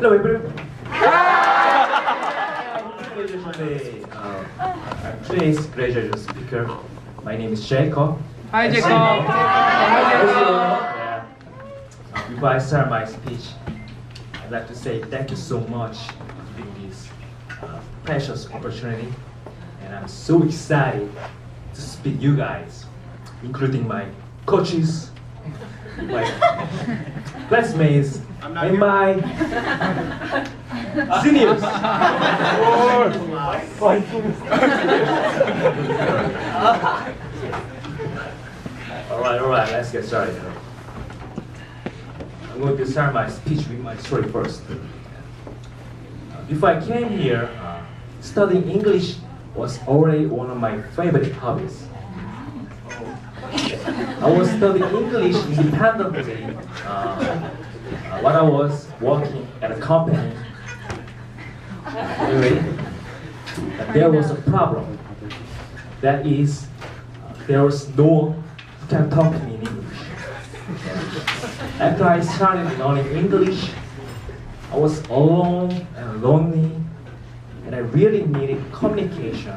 Hello, everyone. Today's graduate speaker. My name is Jacob. Hi, Jacob. Yeah. Before I start my speech, I'd like to say thank you so much for giving this precious opportunity, and I'm so excited to speak you guys, including my coaches, my classmates, and my seniors. All right, let's get started. I'm going to start my speech with my story first. Before I came here, studying English was already one of my favorite hobbies. I was studying English independently when I was working at a company. Anyway, there was a problem. That is, there was no one who can talk to me in English. After I started learning English, I was alone and lonely, and I really needed communication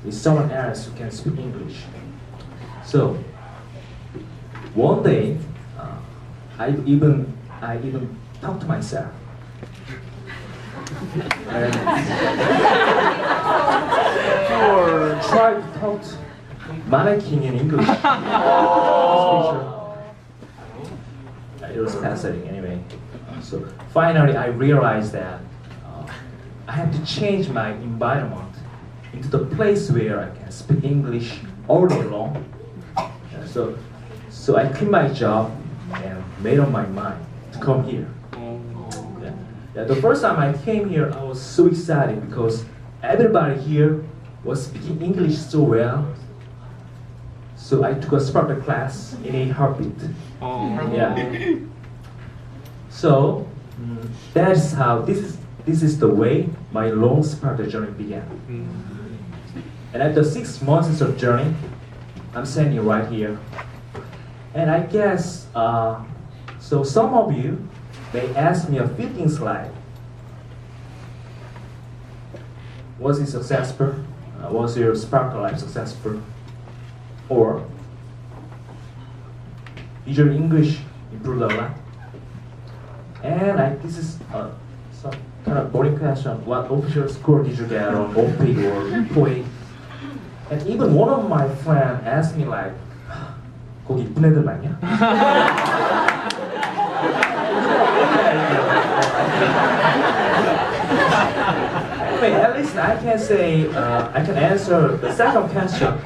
with someone else who can speak English. So one day, I even talked to myself. And tried to talk to mannequin in English. It was fascinating anyway. So finally I realized that I had to change my environment into the place where I can speak English all day long. So I quit my job and made up my mind to come here. Yeah, the first time I came here, I was so excited because everybody here was speaking English so well. So I took a Sparta class in a heartbeat. Yeah. So that's how this is the way my long Sparta journey began. And after 6 months of journey, I'm standing right here. And I guess so some of you may ask me a few things like, was it successful? Was your Sparta life successful? Or did your English improve a lot? And this is some kind of boring question. What official score did you get on OPIC or TOEIC? And even one of my friends asked me like, 거기 이쁜 애들 많냐? Anyway, at least I can say, I can answer the second question.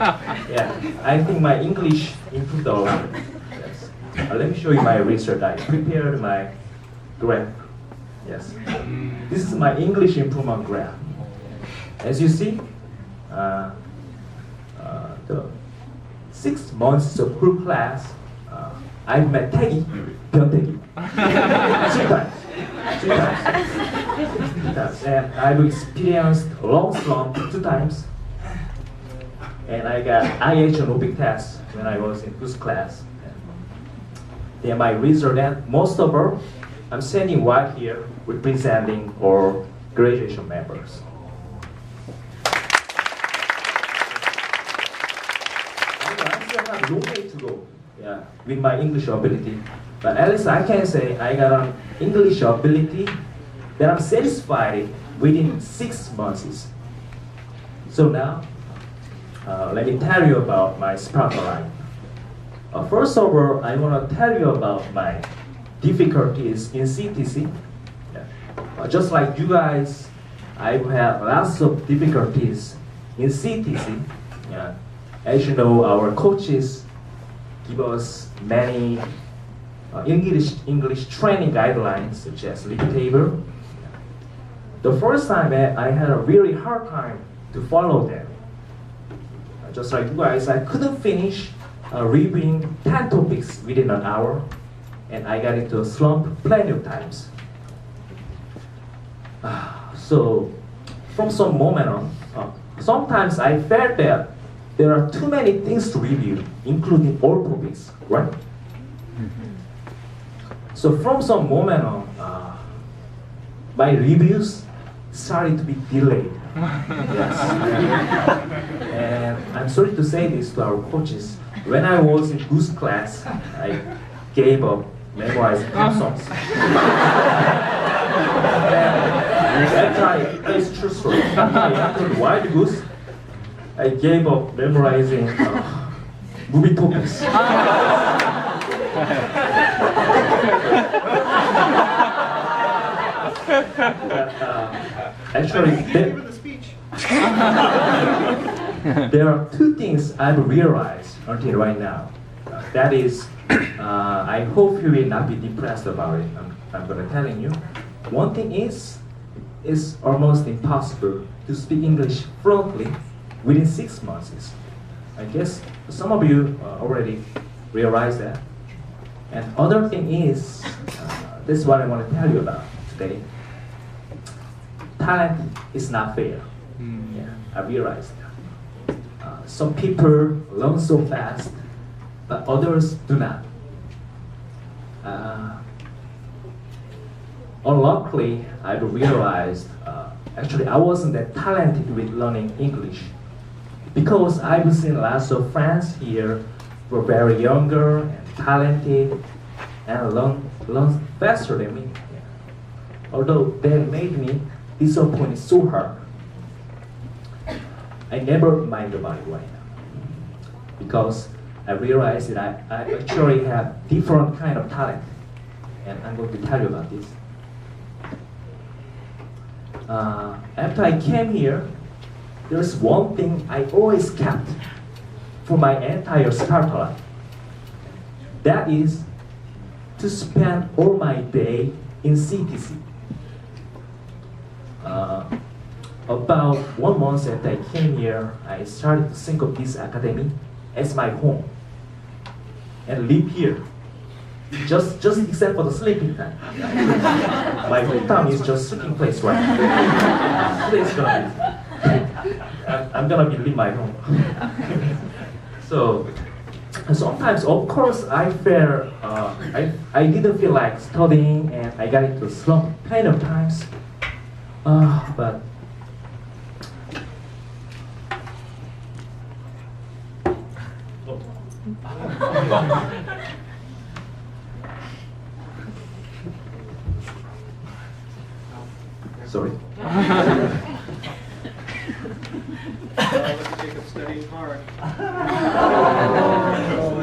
Yeah, I think my English improved a lot. Yes. Let me show you my research. I prepared my graph. Yes. This is my English improvement graph. As you see, the 6 months of whole class, I've met Taggy, 변태기, 3 times. And I've experienced long slump 2 times. And I got IH and OPIC test when I was in first class. Then my result, and most of all, I'm standing right here representing our graduation members. I still have long way to go, yeah, with my English ability. But at least I can say I got an English ability that I'm satisfied within 6 months. So now, let me tell you about my Sparta life. First of all, I want to tell you about my difficulties in CTC. Yeah. Just like you guys, I have lots of difficulties in CTC. Yeah. As you know, our coaches give us many English training guidelines, such as league table. The first time I had a really hard time to follow them. Just like you guys, I couldn't finish reviewing 10 topics within an hour, and I got into a slump plenty of times. So, from some moment on, sometimes I felt that there are too many things to review, including all topics, right? So from some moment on, my reviews started to be delayed. Yes. And I'm sorry to say this to our coaches. When I was in Goose class, I gave up memorizing songs. It's true story. After Wild Goose, I gave up memorizing movie topics. Actually, there are two things I've realized until right now. That is, I hope you will not be depressed about it. I'm gonna telling you. One thing is, it's almost impossible to speak English fluently within 6 months. I guess some of you already realize that. And other thing is, this is what I want to tell you about today. Talent is not fair. Yeah, I realize that. Some people learn so fast, but others do not. Unluckily, I've realized actually I wasn't that talented with learning English because I've seen lots of friends here who are very younger and talented and learn faster than me. Yeah. Although they made me disappointed so hard, I never mind about it right now because I realized that I actually have different kind of talent, and I'm going to tell you about this. After I came here, there's one thing I always kept for my entire Sparta life. That is to spend all my day in CTC. About 1 month after I came here, I started to think of this academy as my home and live here. Just except for the sleeping time. My hometown is just sleeping place right now. Today's gonna be, I'm gonna be leave my home. So sometimes, of course, I didn't feel like studying, and I got into a slump kind of times. But sorry. Jacob studying hard.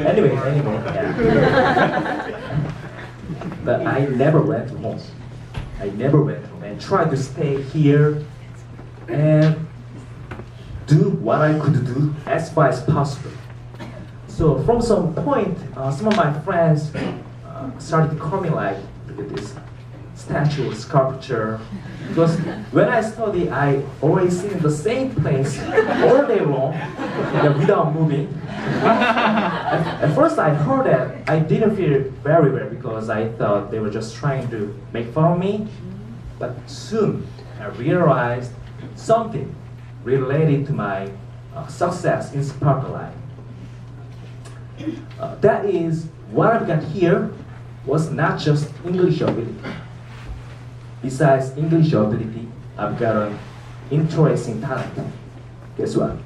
Anyway, yeah. But I never went home. I never went home and tried to stay here and do what I could do as far as possible. So from some point, some of my friends started to call me like, look at this statue or sculpture. Because when I study, I always sit in the same place all day long without moving. At first I heard that, I didn't feel very well because I thought they were just trying to make fun of me. But soon I realized something related to my success in Sparta life. That is, what I've got here was not just English ability. Besides English ability, I've got an interesting talent. Guess what?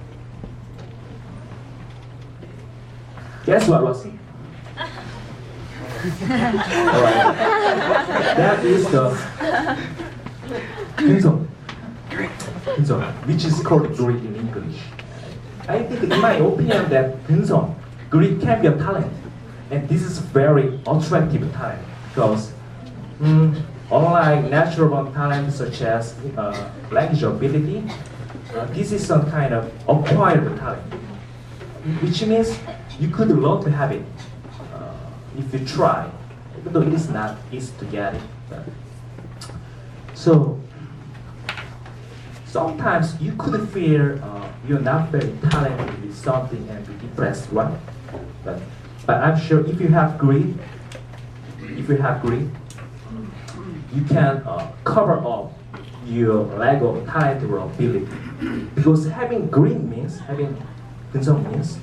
Guess what, Rossi? Alright. That is the 근성, which is called grit in English. I think, in my opinion, that 근성, grit can be a talent, and this is very attractive talent because unlike natural born talent such as language ability, this is some kind of acquired talent, which means you could learn to have it if you try, even though it is not easy to get it. So sometimes you could feel you're not very talented with something and be depressed, right? But I'm sure if you have grit, you can cover up your lack of talent or ability. Because having grit means, having 근성 means,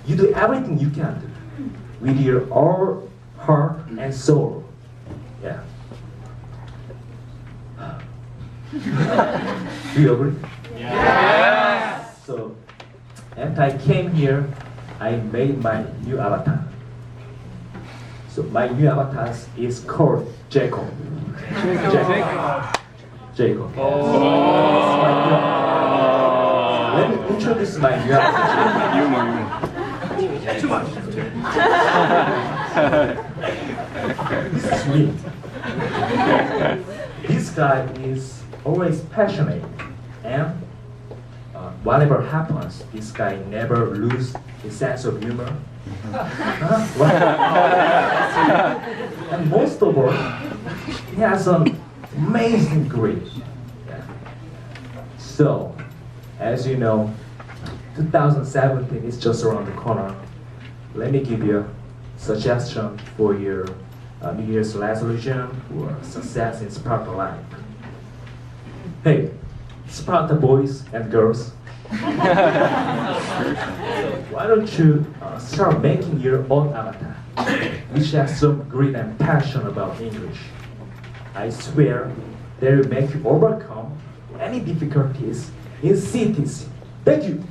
you do everything you can do with your all heart and soul. Yeah. Do you agree? Yes. So, after I came here, I made my new avatar. So my new avatar is called Jacob. Jacob. Let me introduce my new avatar. This is me. This guy is always passionate, and whatever happens, this guy never loses his sense of humor. And most of all, he has an amazing grade. Yeah. So, as you know, 2017 is just around the corner. Let me give you a suggestion for your New Year's resolution or success in Sparta life. Hey, Sparta boys and girls, why don't you start making your own avatar, which has some grit and passion about English. I swear they will make you overcome any difficulties in cities. Thank you.